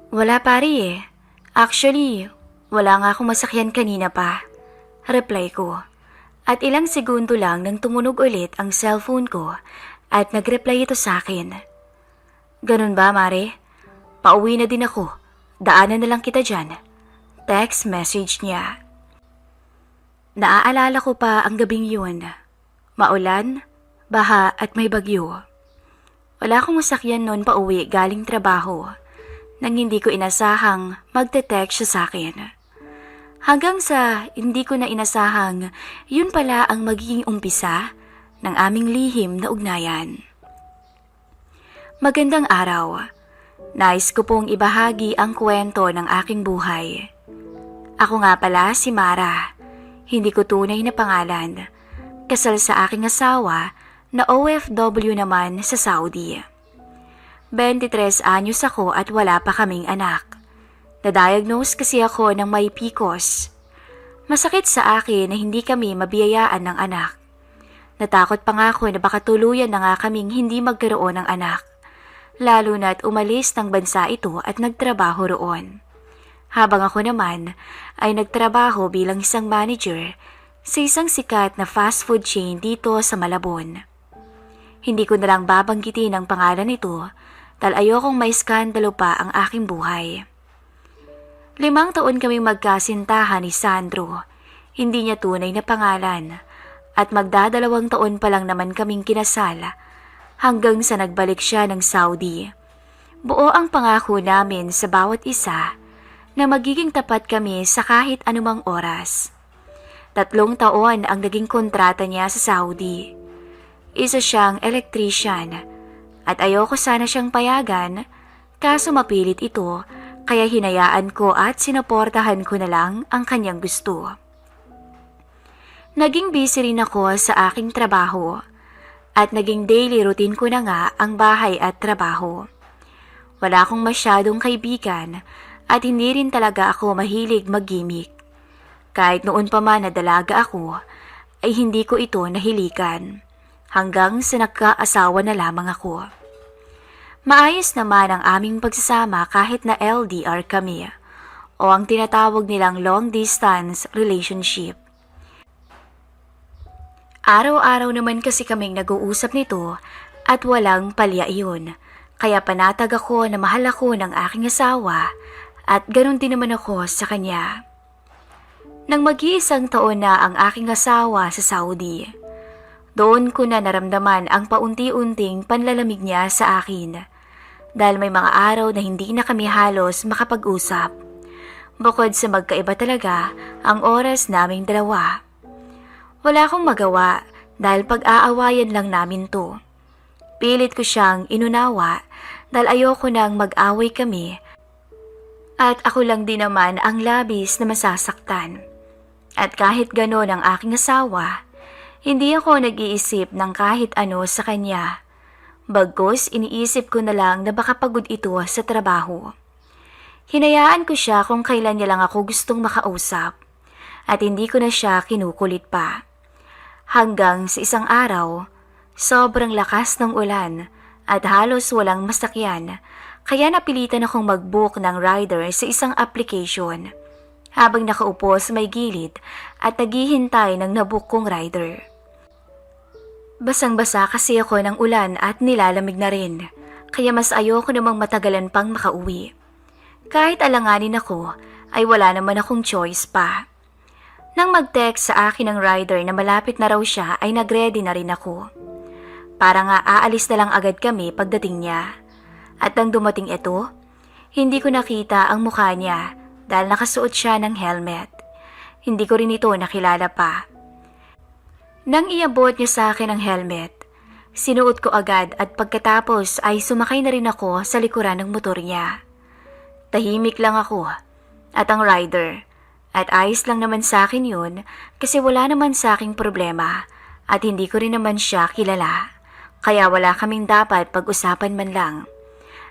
Wala pare eh. Actually, wala nga akong masakyan kanina pa. Reply ko. At ilang segundo lang nang tumunog ulit ang cellphone ko at nagreply ito sa akin. Ganun ba, Mare? Pauwi na din ako. Daanan na lang kita dyan. Text message niya. Naaalala ko pa ang gabing yun. Maulan, baha at may bagyo. Wala akong masakyan noon pa uwi galing trabaho nang hindi ko inasahang magte-text siya sa akin. Hanggang sa hindi ko na inasahang yun pala ang magiging umpisa ng aming lihim na ugnayan. Magandang araw. Nais ko pong ibahagi ang kwento ng aking buhay. Ako nga pala si Mara. Hindi ko tunay na pangalan. Kasal sa aking asawa na OFW naman sa Saudi. 23 anyos ako at wala pa kaming anak. Na-diagnose kasi ako ng may PCOS. Masakit sa akin na hindi kami mabiyayaan ng anak. Natakot pa nga ako na baka tuluyan na nga kaming hindi magkaroon ng anak. Lalo na't umalis ng bansa ito at nagtrabaho roon. Habang ako naman ay nagtrabaho bilang isang manager sa isang sikat na fast food chain dito sa Malabon. Hindi ko na lang babanggitin ang pangalan nito dahil ayokong may skandalo pa ang aking buhay. 5 taon kaming magkasintahan ni Sandro. Hindi niya tunay na pangalan at magdadalawang taon pa lang naman kaming kinasal hanggang sa nagbalik siya ng Saudi. Buo ang pangako namin sa bawat isa na magiging tapat kami sa kahit anumang oras. 3 taon ang naging kontrata niya sa Saudi. Isa siyang electrician at ayoko sana siyang payagan kaso mapilit ito kaya hinayaan ko at sinuportahan ko na lang ang kanyang gusto. Naging busy rin ako sa aking trabaho at naging daily routine ko na nga ang bahay at trabaho. Wala akong masyadong kaibigan at hindi rin talaga ako mahilig mag-gimmick. Kahit noon pa man na dalaga ako, ay hindi ko ito nahiligan. Hanggang sa nagkaasawa na lamang ako. Maayos naman ang aming pagsasama kahit na LDR kami o ang tinatawag nilang long distance relationship. Araw-araw naman kasi kaming nag-uusap nito at walang palya iyon. Kaya panatag ako na mahal ako ng aking asawa at ganoon din naman ako sa kanya. Nang mag-iisang taon na ang aking asawa sa Saudi, doon ko na naramdaman ang paunti-unting panlalamig niya sa akin dahil may mga araw na hindi na kami halos makapag-usap. Bukod sa magkaiba talaga ang oras naming dalawa. Wala akong magawa dahil pag-aawayan lang namin to. Pilit ko siyang inunawa dahil ayoko nang mag-away kami at ako lang din naman ang labis na masasaktan. At kahit gano'n ang aking asawa, hindi ako nag-iisip ng kahit ano sa kanya. Bagkus iniisip ko na lang na baka pagod ito sa trabaho. Hinayaan ko siya kung kailan niya lang ako gustong makausap at hindi ko na siya kinukulit pa. Hanggang sa isang araw, sobrang lakas ng ulan at halos walang masakyan kaya napilitan akong mag-book ng rider sa isang application habang nakaupo sa may gilid at naghihintay ng nabook kong rider. Basang-basa kasi ako ng ulan at nilalamig na rin, kaya mas ayoko namang matagalan pang makauwi. Kahit alanganin ako, ay wala naman akong choice pa. Nang mag-text sa akin ng rider na malapit na raw siya ay nagready na rin ako. Para nga aalis na lang agad kami pagdating niya. At nang dumating ito, hindi ko nakita ang mukha niya dahil nakasuot siya ng helmet. Hindi ko rin ito nakilala pa. Nang iabot niya sa akin ang helmet, sinuot ko agad at pagkatapos ay sumakay na rin ako sa likuran ng motor niya. Tahimik lang ako at ang rider at ayos lang naman sa akin yun kasi wala naman sa aking problema at hindi ko rin naman siya kilala. Kaya wala kaming dapat pag-usapan man lang.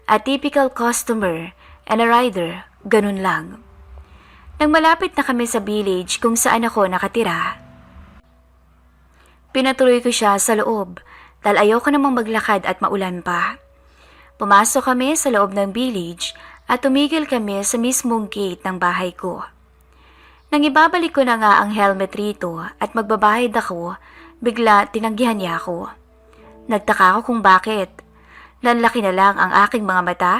A typical customer and a rider, ganun lang. Nang malapit na kami sa village kung saan ako nakatira, pinatuloy ko siya sa loob dahil ayoko namang maglakad at maulan pa. Pumasok kami sa loob ng village at tumigil kami sa mismong gate ng bahay ko. Nang ibabalik ko na nga ang helmet rito at magbabayad ako, bigla tinanggihan niya ako. Nagtaka ako kung bakit. Nanlaki na lang ang aking mga mata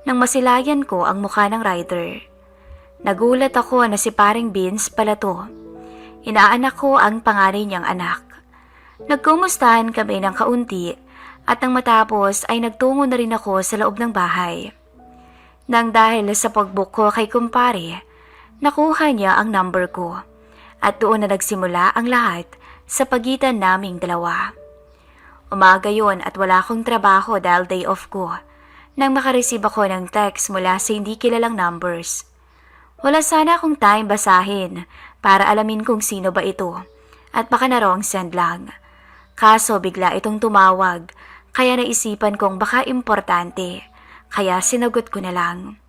nang masilayan ko ang mukha ng rider. Nagulat ako na si paring Vince pala to. Inaanak ko ang panganay niyang anak. Nagkumustahan kami ng kaunti at nang matapos ay nagtungo na rin ako sa loob ng bahay. Nang dahil sa pagbook ko kay kumpare, nakuha niya ang number ko at doon na nagsimula ang lahat sa pagitan naming dalawa. Umaga yon at wala akong trabaho dahil day off ko nang makareceive ako ng text mula sa hindi kilalang numbers. Wala sana akong time basahin para alamin kung sino ba ito at baka na wrong send lang. Kaso bigla itong tumawag kaya naisipan kong baka importante kaya sinagot ko na lang.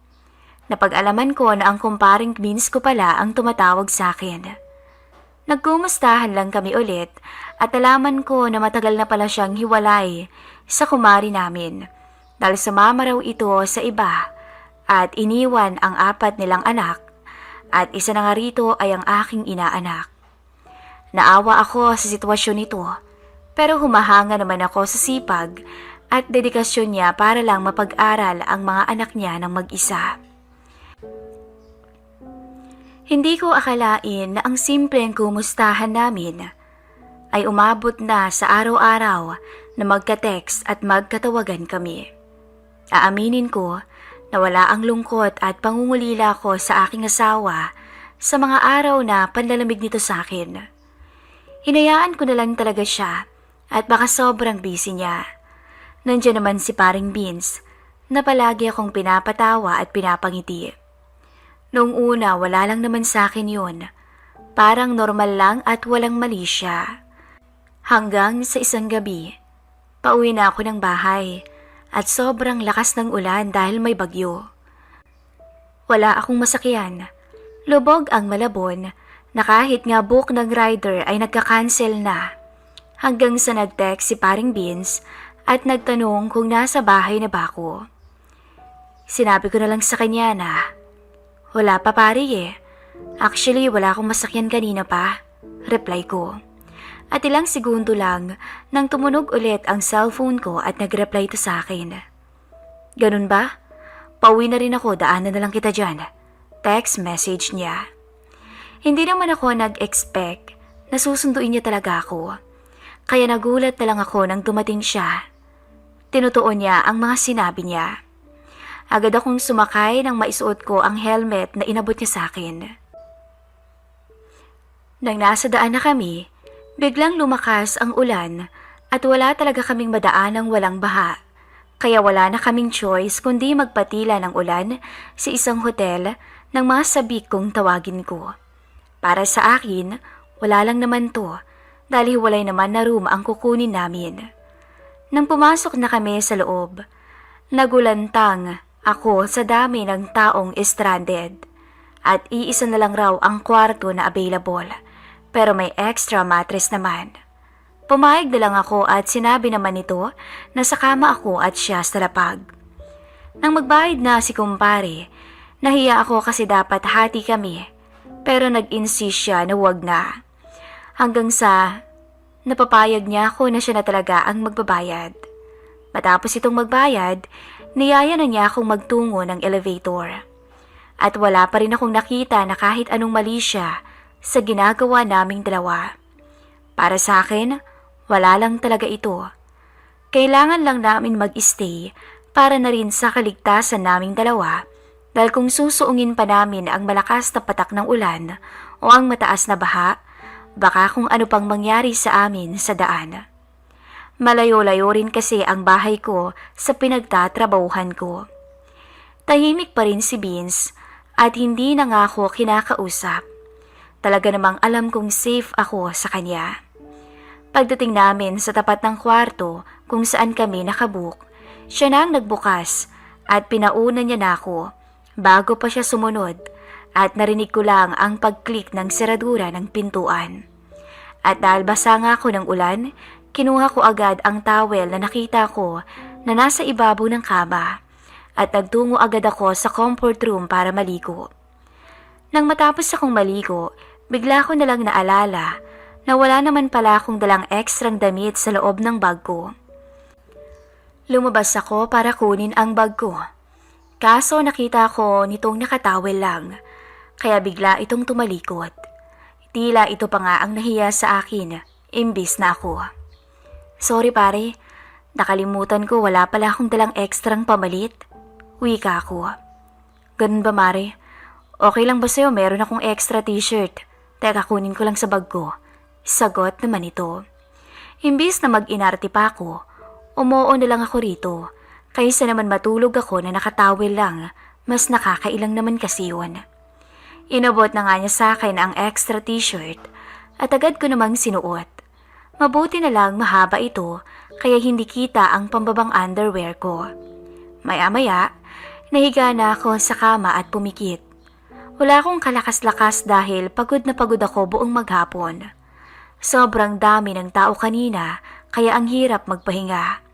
Napag-alaman ko na ang kumparing Vince ko pala ang tumatawag sa akin. Nagkumustahan lang kami ulit at alaman ko na matagal na pala siyang hiwalay sa kumari namin dahil sumama raw ito sa iba at iniwan ang 4 nilang anak at isa na nga rito ay ang aking inaanak. Naawa ako sa sitwasyon nito pero humahanga naman ako sa sipag at dedikasyon niya para lang mapag-aral ang mga anak niya ng mag-isa. Hindi ko akalain na ang simpleng kumustahan namin ay umabot na sa araw-araw na magka-text at magkatawagan kami. Aaminin ko na wala ang lungkot at pangungulila ko sa aking asawa sa mga araw na panlalamig nito sa akin. Hinayaan ko na lang talaga siya at baka sobrang busy niya. Nandiyan naman si paring Vince na palagi akong pinapatawa at pinapangiti. Noong una, wala lang naman sa akin yun. Parang normal lang at walang mali siya. Hanggang sa isang gabi, pauwi na ako ng bahay at sobrang lakas ng ulan dahil may bagyo. Wala akong masakyan. Lubog ang Malabon na kahit nga book ng rider ay nagka-cancel na. Hanggang sa nag-text si paring Vince at nagtanong kung nasa bahay na ba ako. Sinabi ko na lang sa kanya na, "Wala pa pare eh. Actually, wala akong masakyan kanina pa." Reply ko. At ilang segundo lang nang tumunog ulit ang cellphone ko at nag-reply to sa akin. "Ganun ba? Pauwi na rin ako, daanan na lang kita dyan." Text message niya. Hindi naman ako nag-expect na susunduin niya talaga ako. Kaya nagulat na lang ako nang dumating siya. Tinutuon niya ang mga sinabi niya. Agad akong sumakay nang maisuot ko ang helmet na inabot niya sa akin. Nang nasa daan na kami, biglang lumakas ang ulan at wala talaga kaming madaan ng walang baha. Kaya wala na kaming choice kundi magpatila ng ulan sa isang hotel ng mga sabik kong tawagin ko. Para sa akin, wala lang naman to dahil hiwalay naman na room ang kukunin namin. Nang pumasok na kami sa loob, nagulantang ako sa dami ng taong stranded at iisa na lang raw ang kwarto na available pero may extra mattress naman. Pumayag na lang ako at sinabi naman nito na sa kama ako at siya sa lapag. Nang magbayad na si kumpare, nahiya ako kasi dapat hati kami pero nag-insist siya na wag na. Hanggang sa napapayag niya ako na siya na talaga ang magbabayad. Matapos itong magbayad, niyaya na niya akong magtungo ng elevator. At wala pa rin akong nakita na kahit anong mali siya sa ginagawa naming dalawa. Para sa akin, wala lang talaga ito. Kailangan lang namin mag-stay para na rin sa kaligtasan naming dalawa dahil kung susuungin pa namin ang malakas na patak ng ulan o ang mataas na baha, baka kung ano pang mangyari sa amin sa daan. Malayo-layo rin kasi ang bahay ko sa pinagtatrabahuhan ko. Tahimik pa rin si Vince at hindi na nga ako kinakausap. Talaga namang alam kong safe ako sa kanya. Pagdating namin sa tapat ng kwarto kung saan kami nakabook, siya na ang nagbukas at pinauna niya na ako bago pa siya sumunod at narinig ko lang ang pag-click ng seradura ng pintuan. At dahil basa nga ako ng ulan, kinuha ko agad ang towel na nakita ko na nasa ibabaw ng kama at nagtungo agad ako sa comfort room para maligo. Nang matapos akong maligo, bigla ko nalang naalala na wala naman pala akong dalang ekstrang damit sa loob ng bag ko. Lumabas ako para kunin ang bag ko. Kaso nakita ko nitong nakatawel lang, kaya bigla itong tumalikod. Tila ito pa nga ang nahiya sa akin, imbis na ako. Sorry pare, nakalimutan ko wala pala akong dalang ekstrang pamalit. Wika ako. Ganun ba mare? Okay lang ba sa'yo meron akong extra t-shirt? Teka kunin ko lang sa bag ko. Sagot naman ito. Imbis na mag-inarte pa ako, umuo na lang ako rito. Kaysa naman matulog ako na nakatawel lang, mas nakakailang naman kasi yun. Inabot na nga niya sa akin ang extra t-shirt at agad ko namang sinuot. Mabuti na lang mahaba ito kaya hindi kita ang pambabang underwear ko. Maya-maya, nahiga na ako sa kama at pumikit. Wala akong kalakas-lakas dahil pagod na pagod ako buong maghapon. Sobrang dami ng tao kanina kaya ang hirap magpahinga.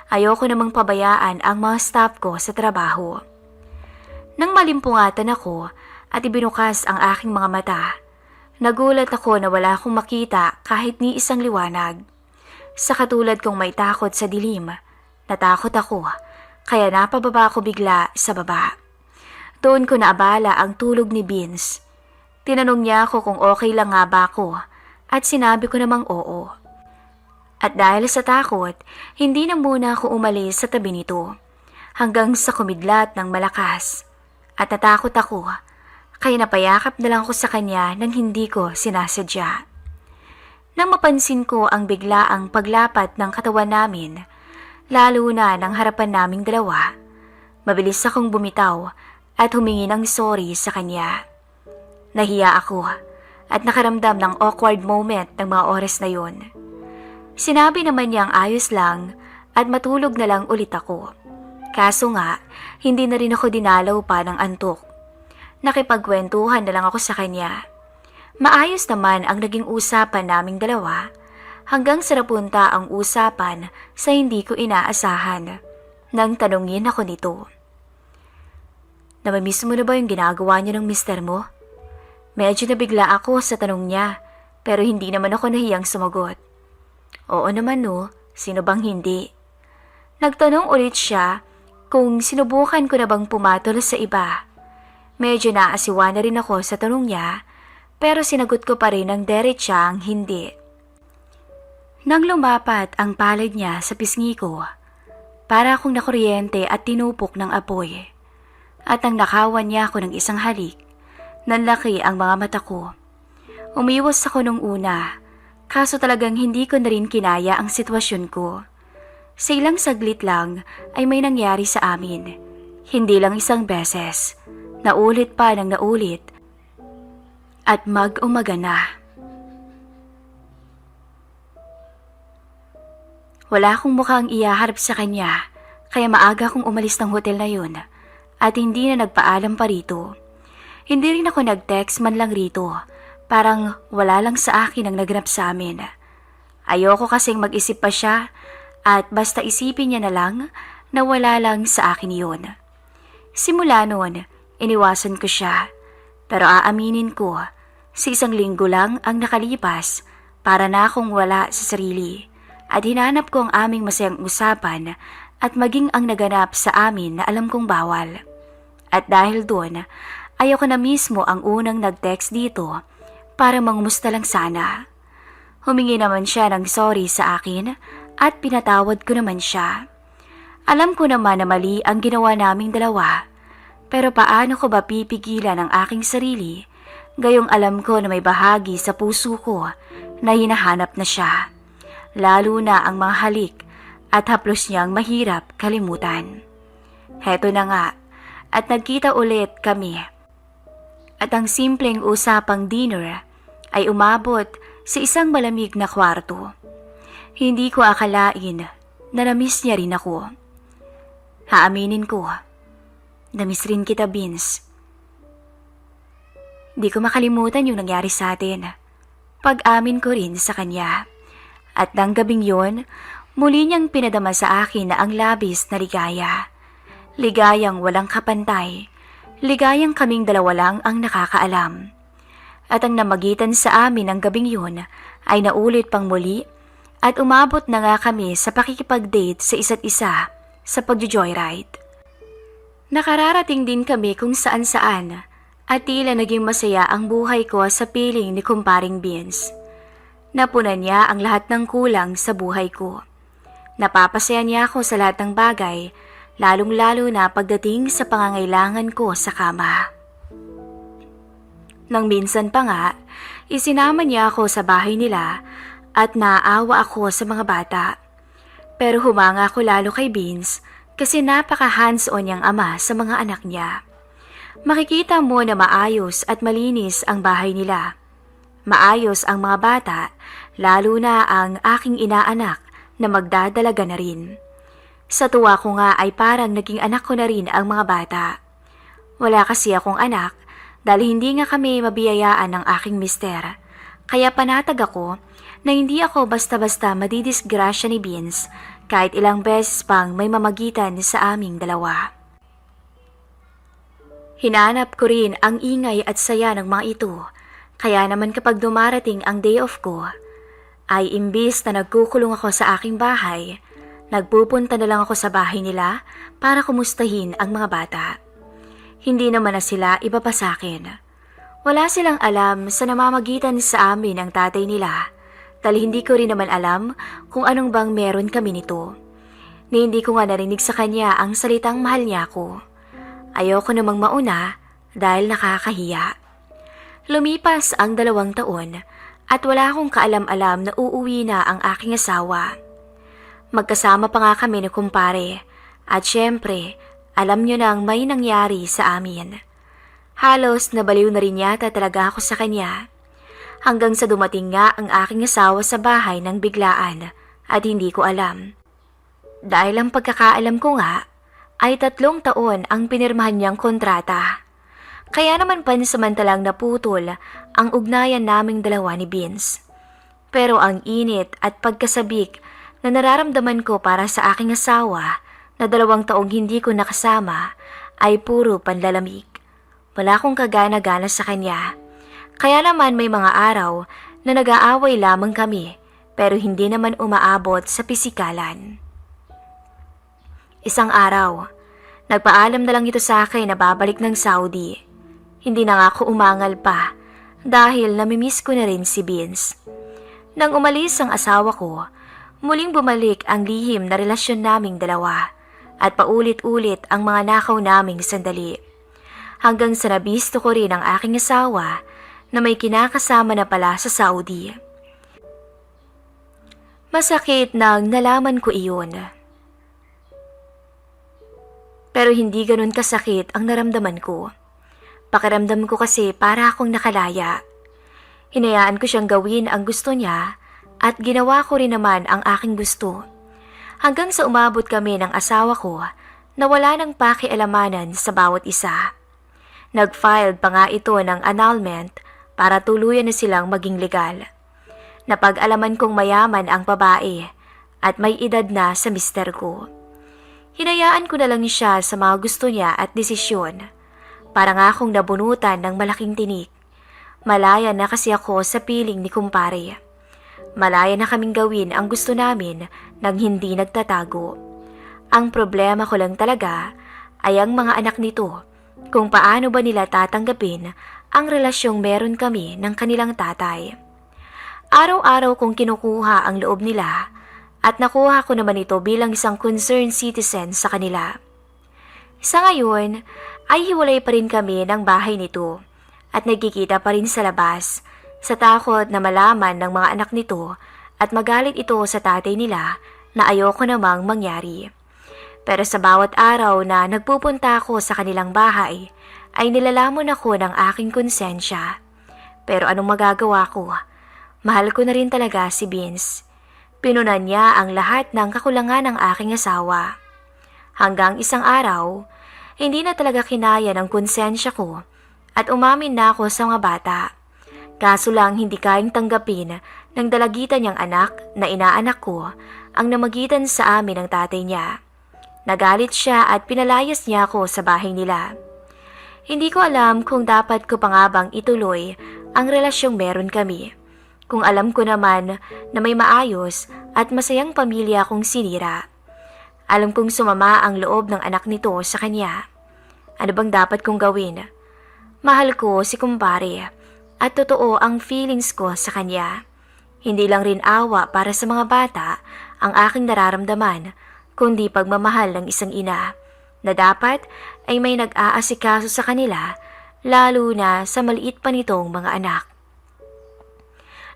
Ayoko namang pabayaan ang mga staff ko sa trabaho. Nang malimpungatan ako at ibinukas ang aking mga mata, nagulat ako na wala akong makita kahit ni isang liwanag. Sa katulad kong may takot sa dilim, natakot ako kaya napababa ako bigla sa baba. Doon ko naabala ang tulog ni Vince. Tinanong niya ako kung okay lang nga ba ako at sinabi ko namang oo. At dahil sa takot, hindi na muna ako umalis sa tabi nito hanggang sa kumidlat ng malakas. At natakot ako, kaya napayakap na lang ako sa kanya nang hindi ko sinasadya. Nang mapansin ko ang biglaang paglapat ng katawan namin, lalo na ng harapan naming dalawa, mabilis akong bumitaw at humingi ng sorry sa kanya. Nahiya ako at nakaramdam ng awkward moment ng mga oras na yun. Sinabi naman niyang ayos lang at matulog na lang ulit ako. Kaso nga, hindi na rin ako dinalaw pa ng antok. Nakipagkwentuhan na lang ako sa kanya. Maayos naman ang naging usapan naming dalawa hanggang sa napunta ang usapan sa hindi ko inaasahan. Nang tanungin ako nito. Namamiss mo na ba yung ginagawa niya ng mister mo? Medyo nabigla ako sa tanong niya pero hindi naman ako nahiyang sumagot. Oo naman no, sino bang hindi? Nagtanong ulit siya kung sinubukan ko na bang pumatol sa iba. Medyo naasiwa na rin ako sa tanong niya pero sinagot ko pa rin ng diretsang hindi. Nang lumapat ang palad niya sa pisngi ko, para akong nakuryente at tinupok ng apoy. At nang nakawan niya ako ng isang halik, nanlaki ang mga mata ko. Umiwas ako nung una. Kaso talagang hindi ko na rin kinaya ang sitwasyon ko. Sa ilang saglit lang ay may nangyari sa amin. Hindi lang isang beses. Naulit pa ng naulit. At mag-umaga na. Wala akong mukhang iyaharap sa kanya, kaya maaga akong umalis ng hotel na yun. At hindi na nagpaalam pa rito. Hindi rin ako nag-text man lang rito. Parang wala lang sa akin ang naganap sa amin. Ayoko kasing mag-isip pa siya at basta isipin niya na lang na wala lang sa akin yun. Simula noon, iniwasan ko siya. Pero aaminin ko, sa isang linggo lang ang nakalipas para na akong wala sa sarili at hinanap ko ang aming masayang usapan at maging ang naganap sa amin na alam kong bawal. At dahil doon, ayoko na mismo ang unang nag-text dito para mangumusta lang sana. Humingi naman siya ng sorry sa akin at pinatawad ko naman siya. Alam ko naman na mali ang ginawa naming dalawa, pero paano ko ba pipigilan ang aking sarili gayong alam ko na may bahagi sa puso ko na hinahanap na siya, lalo na ang mga halik at haplos niyang mahirap kalimutan. Heto na nga, at nagkita ulit kami. At ang simpleng usapang dinner ay umabot sa isang malamig na kwarto. Hindi ko akalain na namiss niya rin ako. Haaminin ko, namiss rin kita, Vince. Di ko makalimutan yung nangyari sa atin. Pag-amin ko rin sa kanya. At nang gabing yon, muli niyang pinadama sa akin na ang labis na ligaya. Ligayang walang kapantay, ligayang kaming dalawa lang ang nakakaalam. At ang namagitan sa amin ng gabing yun ay naulit pang muli at umabot na nga kami sa pakikipag-date sa isa't isa sa pag-joyride. Nakararating din kami kung saan-saan at tila naging masaya ang buhay ko sa piling ni Kumparing Beans. Napunan niya ang lahat ng kulang sa buhay ko. Napapasaya niya ako sa lahat ng bagay, lalong-lalo na pagdating sa pangangailangan ko sa kama. Nang minsan pa nga, isinama niya ako sa bahay nila at naaawa ako sa mga bata. Pero humanga ako lalo kay Beans kasi napaka-hands-on niyang ama sa mga anak niya. Makikita mo na maayos at malinis ang bahay nila. Maayos ang mga bata, lalo na ang aking inaanak na magdadalaga na rin. Sa tuwa ko nga ay parang naging anak ko na rin ang mga bata. Wala kasi akong anak dahil hindi nga kami mabiyayaan ng aking mister. Kaya panatag ako na hindi ako basta-basta madidisgrasya ni Beans kahit ilang beses pang may mamagitan sa aming dalawa. Hinanap ko rin ang ingay at saya ng mga ito. Kaya naman kapag dumarating ang day off ko, ay imbis na nagkukulong ako sa aking bahay, nagpupunta na lang ako sa bahay nila para kumustahin ang mga bata. Hindi naman na sila iba pa sa akin. Wala silang alam sa namamagitan sa amin ng tatay nila dahil hindi ko rin naman alam kung anong bang meron kami nito. Ni hindi ko nga narinig sa kanya ang salitang mahal niya ako. Ayoko namang mauna dahil nakakahiya. Lumipas ang 2 taon at wala akong kaalam-alam na uuwi na ang aking asawa. Magkasama pa nga kami ni kumpare at syempre, alam nyo nang may nangyari sa amin. Halos nabaliw na rin yata talaga ako sa kanya. Hanggang sa dumating nga ang aking asawa sa bahay ng biglaan at hindi ko alam. Dahil ang pagkakaalam ko nga ay 3 taon ang pinirmahan niyang kontrata. Kaya naman pansamantalang naputol ang ugnayan naming dalawa ni Beans. Pero ang init at pagkasabik na nararamdaman ko para sa aking asawa na 2 taong hindi ko nakasama ay puro panlalamig. Wala akong kagana-gana sa kanya. Kaya naman may mga araw na nag-aaway lamang kami pero hindi naman umaabot sa pisikalan. Isang araw, nagpaalam na lang ito sa akin na babalik ng Saudi. Hindi na nga ako umangal pa dahil namimiss ko na rin si Beans. Nang umalis ang asawa ko, muling bumalik ang lihim na relasyon naming dalawa at paulit-ulit ang mga nakaw naming sandali. Hanggang sa nabisto ko rin ang aking asawa na may kinakasama na pala sa Saudi. Masakit nang nalaman ko iyon. Pero hindi ganun kasakit ang naramdaman ko. Pakiramdam ko kasi para akong nakalaya. Hinayaan ko siyang gawin ang gusto niya at ginawa ko rin naman ang aking gusto. Hanggang sa umabot kami ng asawa ko na wala nang pakialamanan sa bawat isa. Nag-filed pa nga ito ng annulment para tuluyan na silang maging legal. Napag-alaman kong mayaman ang babae at may edad na sa mister ko. Hinayaan ko na lang siya sa mga gusto niya at desisyon. Para nga akong nabunutan ng malaking tinik. Malaya na kasi ako sa piling ni kumpare. Malaya na kaming gawin ang gusto namin nang hindi nagtatago. Ang problema ko lang talaga ay ang mga anak nito, kung paano ba nila tatanggapin ang relasyong meron kami ng kanilang tatay. Araw-araw kong kinukuha ang loob nila at nakuha ko naman ito bilang isang concerned citizen sa kanila. Sa ngayon ay hiwalay pa rin kami ng bahay nito at nagkikita pa rin sa labas sa takot na malaman ng mga anak nito at magalit ito sa tatay nila na ayoko namang mangyari. Pero sa bawat araw na nagpupunta ako sa kanilang bahay ay nilalamon ako ng aking konsensya. Pero anong magagawa ko? Mahal ko na rin talaga si Beans. Pinunan niya ang lahat ng kakulangan ng aking asawa. Hanggang isang araw, hindi na talaga kinaya ng konsensya ko at umamin na ako sa mga bata. Kaso lang hindi kayang tanggapin ng dalagitan niyang anak na inaanak ko ang namagitan sa amin ng tatay niya. Nagalit siya at pinalayas niya ako sa bahay nila. Hindi ko alam kung dapat ko pa nga bang ituloy ang relasyong meron kami. Kung alam ko naman na may maayos at masayang pamilya akong sinira. Alam kong sumama ang loob ng anak nito sa kanya. Ano bang dapat kong gawin? Mahal ko si kumpare at totoo ang feelings ko sa kanya. Hindi lang rin awa para sa mga bata ang aking nararamdaman, kundi pagmamahal ng isang ina na dapat ay may nag-aasikaso sa kanila, lalo na sa maliit pa nitong mga anak.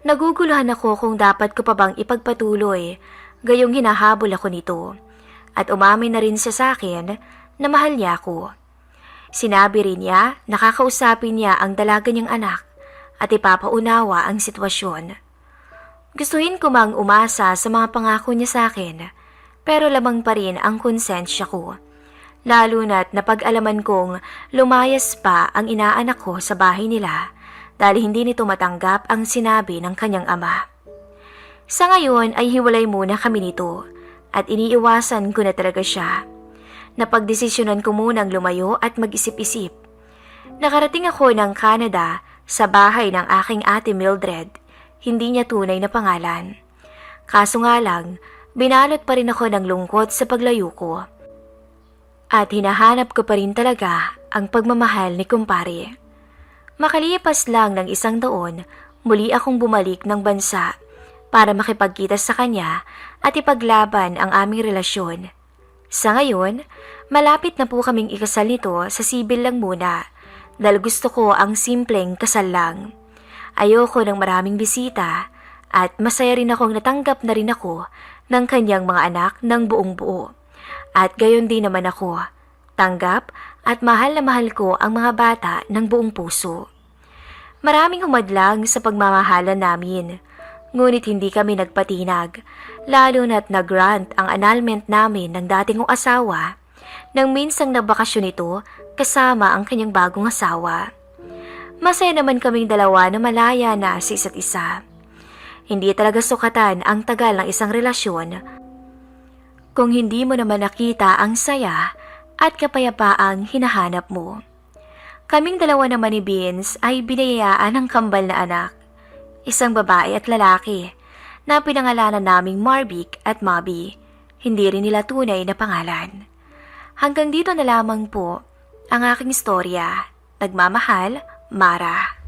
Naguguluhan ako kung dapat ko pa bang ipagpatuloy, gayong hinahabol ako nito. At umamin na rin siya sa akin na mahal niya ako. Sinabi rin niya na kakausapin niya ang dalaga niyang anak at ipapaunawa ang sitwasyon. Gustuhin ko mang umasa sa mga pangako niya sa akin, pero lamang pa rin ang konsensya ko. Lalo na't napag-alaman kong lumayas pa ang inaanak ko sa bahay nila dahil hindi nito matanggap ang sinabi ng kanyang ama. Sa ngayon ay hiwalay muna kami nito at iniiwasan ko na talaga siya. Napagdesisyonan ko munang lumayo at mag-isip-isip. Nakarating ako ng Canada sa bahay ng aking ate Mildred. Hindi niya tunay na pangalan. Kaso nga lang, binalot pa rin ako ng lungkot sa paglayo ko. At hinahanap ko pa rin talaga ang pagmamahal ni kumpare. Makalipas lang ng 1 taon, muli akong bumalik ng bansa para makipagkita sa kanya at ipaglaban ang aming relasyon. Sa ngayon, malapit na po kaming ikasal nito sa sibil lang muna dahil gusto ko ang simpleng kasal lang. Ayoko ng maraming bisita at masaya rin akong natanggap na rin ako ng kanyang mga anak ng buong buo. At gayon din naman ako, tanggap at mahal na mahal ko ang mga bata ng buong puso. Maraming humadlang sa pagmamahalan namin, ngunit hindi kami nagpatinag, lalo na't nag-grant ang annulment namin ng dating kong asawa nang minsang nabakasyon ito kasama ang kanyang bagong asawa. Masaya naman kaming dalawa na malaya na sa isa't isa. Hindi talaga sukatan ang tagal ng isang relasyon kung hindi mo naman nakita ang saya at kapayapaang hinahanap mo. Kaming dalawa naman ni Beans ay binayaan ng kambal na anak, isang babae at lalaki na pinangalanan naming Marvick at Mabi. Hindi rin nila tunay na pangalan. Hanggang dito na lamang po ang aking istorya. Nagmamahal, Mara.